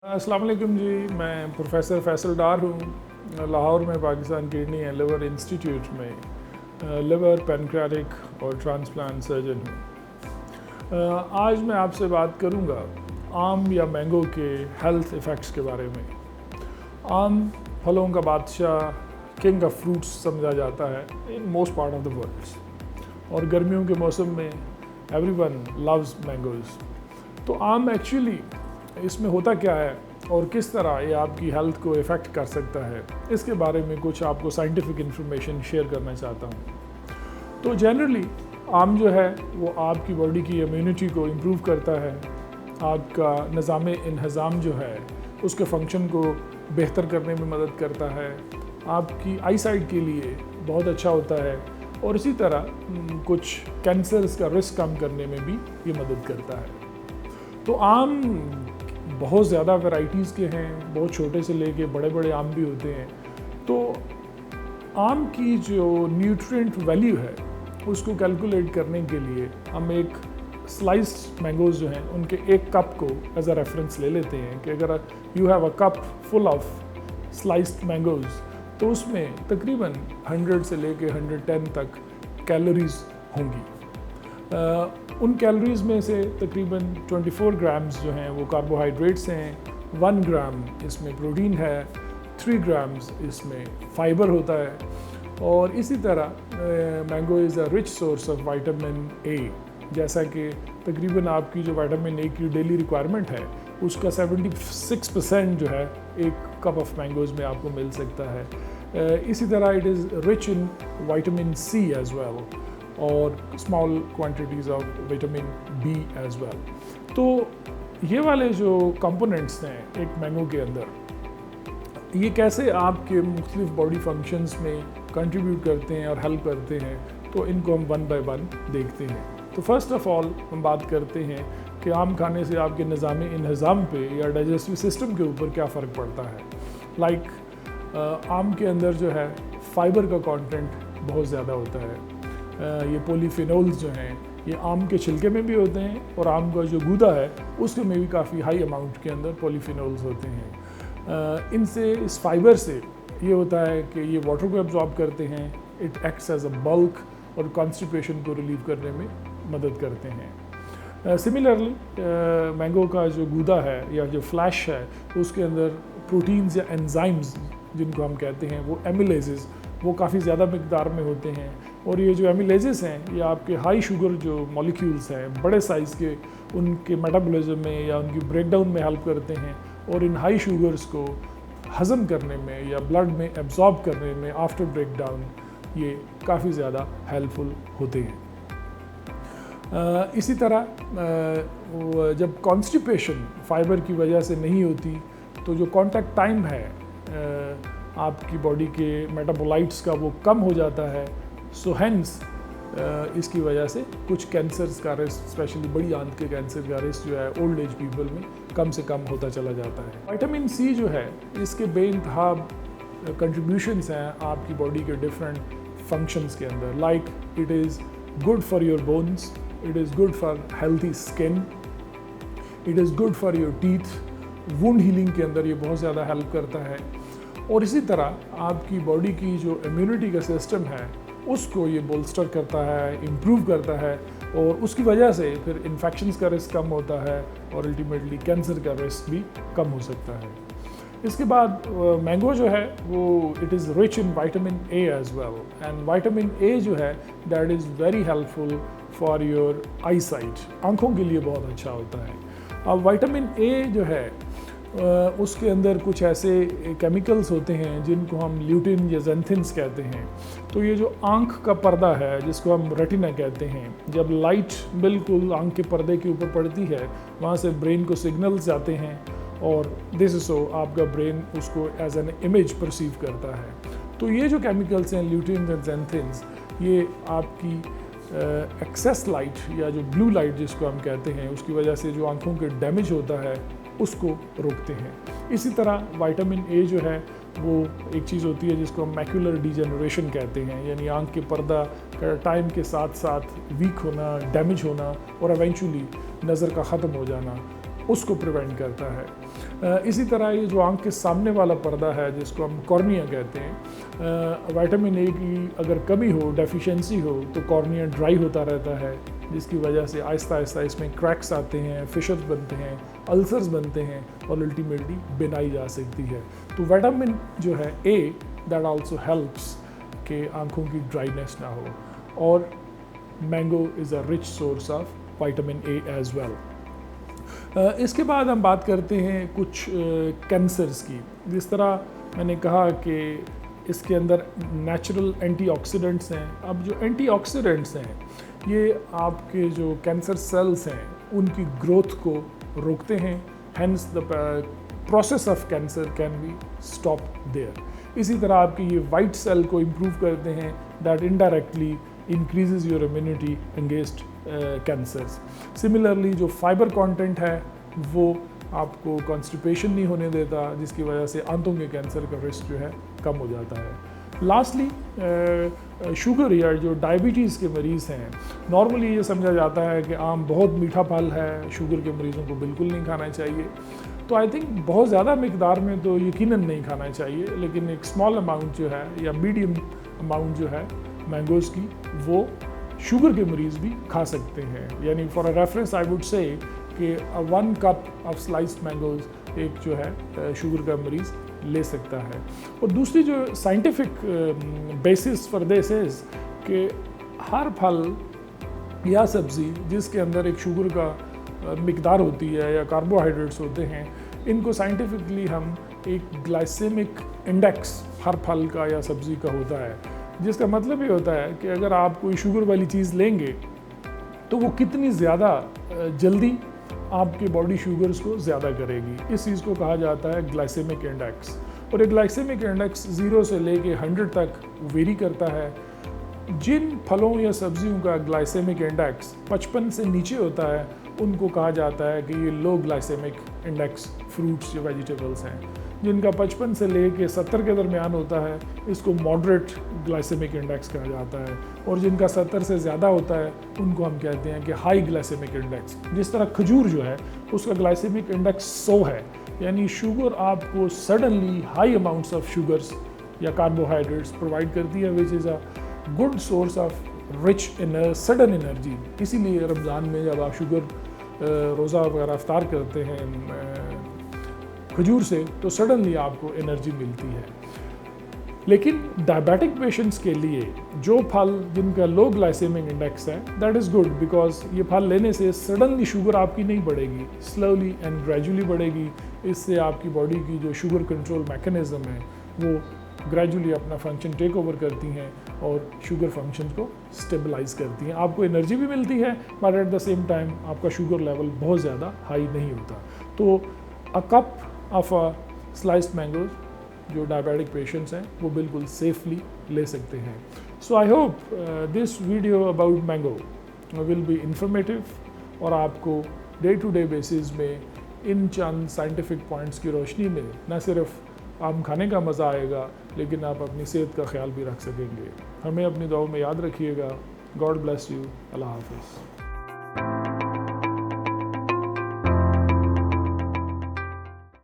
अस्सलाम वालेकुम जी। मैं प्रोफेसर फैसल डार हूँ। लाहौर में Pakistan kidney and liver institute में लिवर पैनक्रियाटिक और ट्रांसप्लांट सर्जन हूँ। आज मैं आपसे बात करूँगा आम या मैंगो के हेल्थ इफ़ेक्ट्स के बारे में। आम फलों का बादशाह, किंग ऑफ फ्रूट्स समझा जाता है in most part of the world, और गर्मियों के मौसम में एवरीवन लव्स मैंगोज़। तो आम एक्चुअली इसमें होता क्या है और किस तरह ये आपकी हेल्थ को इफ़ेक्ट कर सकता है, इसके बारे में कुछ आपको साइंटिफिक इन्फॉर्मेशन शेयर करना चाहता हूँ। तो जनरली आम जो है वो आपकी बॉडी की इम्यूनिटी को इम्प्रूव करता है, आपका निज़ाम इंहज़ाम जो है उसके फंक्शन को बेहतर करने में मदद करता है, आपकी आई साइट के लिए बहुत अच्छा होता है, और इसी तरह कुछ कैंसर्स का रिस्क कम करने में भी ये मदद करता है। तो आम बहुत ज़्यादा वैरायटीज़ के हैं, बहुत छोटे से लेके बड़े बड़े आम भी होते हैं। तो आम की जो न्यूट्रिएंट वैल्यू है उसको कैलकुलेट करने के लिए हम एक स्लाइस्ड मैंगोज़ जो हैं उनके एक कप को एज अ रेफरेंस ले लेते हैं कि अगर you have a cup full of sliced mangoes तो उसमें तकरीबन 100 से लेके 110 तक कैलोरीज होंगी। उन कैलोरीज़ में से तकरीबन 24 ग्राम्स जो हैं वो कार्बोहाइड्रेट्स हैं, 1 ग्राम इसमें प्रोटीन है, 3 ग्राम्स इसमें फाइबर होता है, और इसी तरह mango is a rich source of vitamin ए। जैसा कि तकरीबन आपकी जो विटामिन ए की डेली रिक्वायरमेंट है उसका 76% जो है एक कप ऑफ मैंगोज़ में आपको मिल सकता है। इसी तरह it is rich in vitamin C as well, और small quantities of vitamin B as well. तो ये वाले जो कंपोनेंट्स हैं एक मैंगो के अंदर, ये कैसे आपके मुख्तलिफ बॉडी फंक्शंस में कंट्रीब्यूट करते हैं और हेल्प करते हैं, तो इनको हम वन बाय वन देखते हैं। तो फर्स्ट ऑफ ऑल हम बात करते हैं कि आम खाने से आपके निज़ाम इंहज़ाम पे या डाइजेस्टिव सिस्टम के ऊपर क्या फ़र्क पड़ता है। लाइक आम के अंदर जो है फाइबर का कंटेंट बहुत ज़्यादा होता है। ये पॉलीफिनोल्स जो हैं ये आम के छिलके में भी होते हैं, और आम का जो गूदा है उसके में भी काफ़ी हाई अमाउंट के अंदर पॉलीफिनोल्स होते हैं। इनसे, इस फाइबर से ये होता है कि ये वाटर को एब्जॉर्ब करते हैं, it acts as a bulk, और कॉन्स्टिपेशन को रिलीव करने में मदद करते हैं। सिमिलरली मैंगो का जो गूदा है या जो फ्लैश है उसके अंदर प्रोटीन्स या एंजाइम्स जिनको हम कहते हैं वो एमिलेजेस वो काफ़ी ज़्यादा मिकदार में होते हैं, और ये जो एमिलेजेस हैं ये आपके हाई शुगर जो मॉलिक्यूल्स हैं बड़े साइज़ के, उनके मेटाबॉलिज्म में या उनकी ब्रेकडाउन में हेल्प करते हैं, और इन हाई शुगर्स को हज़म करने में या ब्लड में एब्जॉर्ब करने में आफ्टर ब्रेकडाउन ये काफ़ी ज़्यादा हेल्पफुल होते हैं। इसी तरह जब कॉन्स्टिपेशन फाइबर की वजह से नहीं होती तो जो कांटेक्ट टाइम है आपकी बॉडी के मेटाबोलाइट्स का वो कम हो जाता है। सो हेंस इसकी वजह से कुछ कैंसर्स का रिस्क, स्पेशली बड़ी आंत के कैंसर का रिस्क जो है ओल्ड एज पीपल में कम से कम होता चला जाता है। विटामिन सी जो है इसके बेइंतहा कंट्रीब्यूशंस हैं आपकी बॉडी के डिफरेंट फंक्शंस के अंदर। Like it is good for your bones, it is good for healthy skin, it is good for your teeth, wound healing के अंदर ये बहुत ज़्यादा हेल्प करता है, और इसी तरह आपकी बॉडी की जो इम्यूनिटी का सिस्टम है उसको ये बोल्स्टर करता है, इम्प्रूव करता है, और उसकी वजह से फिर इन्फेक्शंस का रिस्क कम होता है, और अल्टीमेटली कैंसर का रिस्क भी कम हो सकता है। इसके बाद मैंगो जो है वो it is rich in vitamin A as well, and vitamin A जो है that is very helpful for your eye sight, आँखों के लिए बहुत अच्छा होता है। अब विटामिन ए जो है उसके अंदर कुछ ऐसे केमिकल्स होते हैं जिनको हम ल्यूटिन या ज़ेंथिन्स कहते हैं। तो ये जो आँख का पर्दा है जिसको हम रेटिना कहते हैं, जब लाइट बिल्कुल आँख के पर्दे के ऊपर पड़ती है वहाँ से ब्रेन को सिग्नल्स जाते हैं, और दिस इज सो आपका ब्रेन उसको एज एन इमेज परसीव करता है। तो ये जो केमिकल्स हैं ल्यूटिन एंड ज़ेंथिन्स, ये आपकी एक्सेस लाइट या जो ब्लू लाइट जिसको हम कहते हैं उसकी वजह से जो आँखों के डैमेज होता है उसको रोकते हैं। इसी तरह विटामिन ए जो है वो एक चीज़ होती है जिसको हम मैक्यूलर डिजेनरेशन कहते हैं, यानी आँख के पर्दा का टाइम के साथ साथ वीक होना, डैमेज होना, और एवेंचुअली नज़र का ख़त्म हो जाना। उसको प्रिवेंट करता है। इसी तरह ये जो आँख के सामने वाला पर्दा है जिसको हम कॉर्निया कहते हैं, विटामिन ए की अगर कमी हो, डेफिशिएंसी हो, तो कॉर्निया ड्राई होता रहता है, जिसकी वजह से आहिस्ता आहिस्ता इसमें क्रैक्स आते हैं, फिशर्स बनते हैं, अल्सर्स बनते हैं और अल्टीमेटली बिनाई जा सकती है। तो विटामिन जो है ए दैट आल्सो हेल्प्स कि आँखों की ड्राइनेस ना हो, और mango is a rich source of vitamin A as well. इसके बाद हम बात करते हैं कुछ कैंसर्स की। जिस तरह मैंने कहा कि इसके अंदर नेचुरल एंटीऑक्सीडेंट्स हैं। अब जो एंटीऑक्सीडेंट्स हैं ये आपके जो कैंसर सेल्स हैं उनकी ग्रोथ को रोकते हैं, hence the process of cancer can be stop there. इसी तरह आपकी ये वाइट सेल को इम्प्रूव करते हैं, that indirectly increases your immunity against cancers. Similarly जो फाइबर कंटेंट है वो आपको कॉन्स्टिपेशन नहीं होने देता, जिसकी वजह से आंतों के कैंसर का रिस्क जो है कम हो जाता है। लास्टली शुगर या जो डायबिटीज़ के मरीज़ हैं, नॉर्मली ये समझा जाता है कि आम बहुत मीठा फल है, शुगर के मरीज़ों को बिल्कुल नहीं खाना चाहिए। तो आई थिंक बहुत ज़्यादा मिकदार में तो यकीनन नहीं खाना चाहिए, लेकिन एक स्मॉल अमाउंट जो है या मीडियम अमाउंट जो है मैंगोज़ की, वो शुगर के मरीज़ भी खा सकते हैं। यानी for a reference I would say कि 1 कप ऑफ स्लाइस्ड मैंगोज़ एक जो है शुगर का मरीज़ ले सकता है। और दूसरी जो scientific basis for this is कि हर फल या सब्ज़ी जिसके अंदर एक शुगर का मिकदार होती है या कार्बोहाइड्रेट्स होते हैं, इनको साइंटिफिकली हम एक ग्लाइसेमिक इंडेक्स हर फल का या सब्ज़ी का होता है, जिसका मतलब ये होता है कि अगर आप कोई शुगर वाली चीज़ लेंगे तो वो कितनी ज़्यादा जल्दी आपके बॉडी शुगर्स को ज़्यादा करेगी। इस चीज़ को कहा जाता है ग्लाइसेमिक इंडेक्स। और ये ग्लाइसेमिक इंडेक्स 0 से लेके 100 तक वेरी करता है। जिन फलों या सब्जियों का ग्लाइसेमिक इंडेक्स 55 से नीचे होता है उनको कहा जाता है कि ये लो ग्लाइसेमिक इंडेक्स फ्रूट्स या वेजिटेबल्स हैं। जिनका 55 से लेके 70 के दरमियान होता है इसको मॉडरेट ग्लाइसेमिक इंडेक्स कहा जाता है, और जिनका 70 से ज़्यादा होता है उनको हम कहते हैं कि हाई ग्लाइसेमिक इंडेक्स। जिस तरह खजूर जो है उसका ग्लाइसेमिक इंडेक्स 100 है, यानी शुगर आपको suddenly high amounts of sugars या कार्बोहाइड्रेट्स प्रोवाइड करती है, which is a good source of rich in sudden energy. इसीलिए रमज़ान में जब आप शुगर रोज़ा वगैरह इफ्तार करते हैं खजूर से, तो सडनली आपको एनर्जी मिलती है। लेकिन डायबिटिक पेशेंट्स के लिए जो फल जिनका लो ग्लाइसेमिक इंडेक्स है, दैट इज़ गुड, बिकॉज ये फल लेने से सडनली शुगर आपकी नहीं बढ़ेगी, स्लोली एंड ग्रेजुअली बढ़ेगी। इससे आपकी बॉडी की जो शुगर कंट्रोल मैकेनिज़्म है वो ग्रेजुअली अपना फंक्शन टेक ओवर करती हैं और शुगर फंक्शन को स्टेबलाइज करती हैं। आपको एनर्जी भी मिलती है, but at the same time आपका शुगर लेवल बहुत ज़्यादा हाई नहीं होता। तो a cup of a sliced mangoes जो डायबिटिक पेशेंट्स हैं वो बिल्कुल सेफली ले सकते हैं। So I hope this video about mango will be informative और आपको डे टू डे बेसिस में इन चंद साइंटिफिक पॉइंट्स की रोशनी में न सिर्फ आम खाने का मज़ा आएगा, लेकिन आप अपनी सेहत का ख्याल भी रख सकेंगे। हमें अपनी दुआओं में याद रखिएगा। God bless you. अल्लाह हाफिज़।